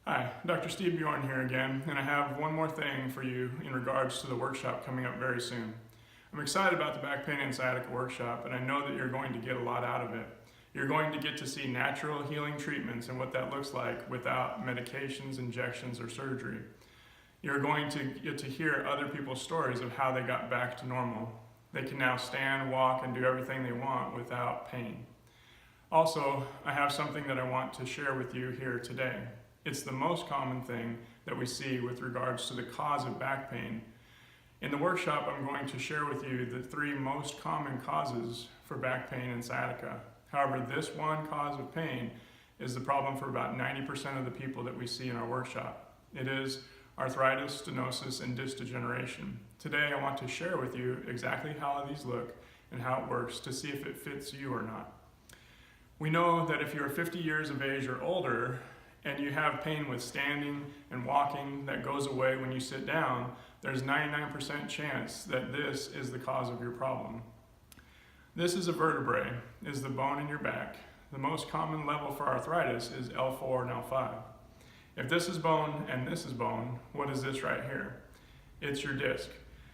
Hi, Dr. Steve Bjorn here again, and I have one more thing for you in regards to the workshop coming up very soon. I'm excited about the back pain and sciatica workshop, and I know that you're going to get a lot out of it. You're going to get to see natural healing treatments and what that looks like without medications, injections, or surgery. You're going to get to hear other people's stories of how they got back to normal. They can now stand, walk, and do everything they want without pain. Also, I have something that I want to share with you here today. It's the most common thing that we see with regards to the cause of back pain. In the workshop, I'm going to share with you the 3 most common causes for back pain and sciatica. However, this one cause of pain is the problem for about 90% of the people that we see in our workshop. It is arthritis, stenosis, and disc degeneration. Today, I want to share with you exactly how these look and how it works to see if it fits you or not. We know that if you're 50 years of age or older, and you have pain with standing and walking that goes away when you sit down, there's 99% chance that this is the cause of your problem. This is a vertebrae, is the bone in your back. The most common level for arthritis is L4 and L5. If this is bone and this is bone, what is this right here? It's your disc.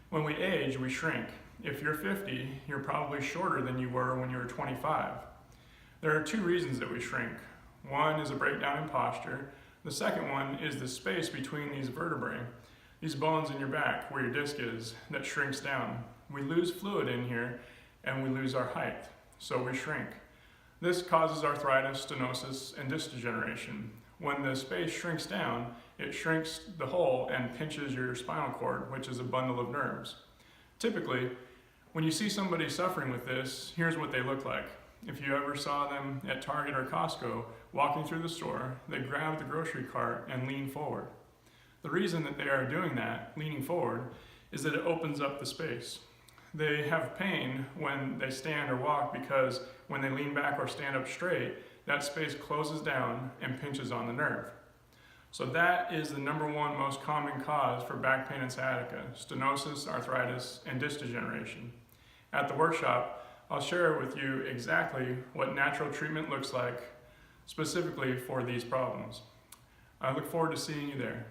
When we age, we shrink. If you're 50, you're probably shorter than you were when you were 25. There are 2 reasons that we shrink. One is a breakdown in posture. The second one is the space between these vertebrae, these bones in your back where your disc is, that shrinks down. We lose fluid in here and we lose our height, so we shrink. This causes arthritis, stenosis, and disc degeneration. When the space shrinks down, it shrinks the hole and pinches your spinal cord, which is a bundle of nerves. Typically, when you see somebody suffering with this, here's what they look like. If you ever saw them at Target or Costco walking through the store, they grab the grocery cart and lean forward. The reason that they are doing that, leaning forward, is that it opens up the space. They have pain when they stand or walk because when they lean back or stand up straight, that space closes down and pinches on the nerve. So that is the #1 most common cause for back pain and sciatica: stenosis, arthritis, and disc degeneration. At the workshop, I'll share with you exactly what natural treatment looks like specifically for these problems. I look forward to seeing you there.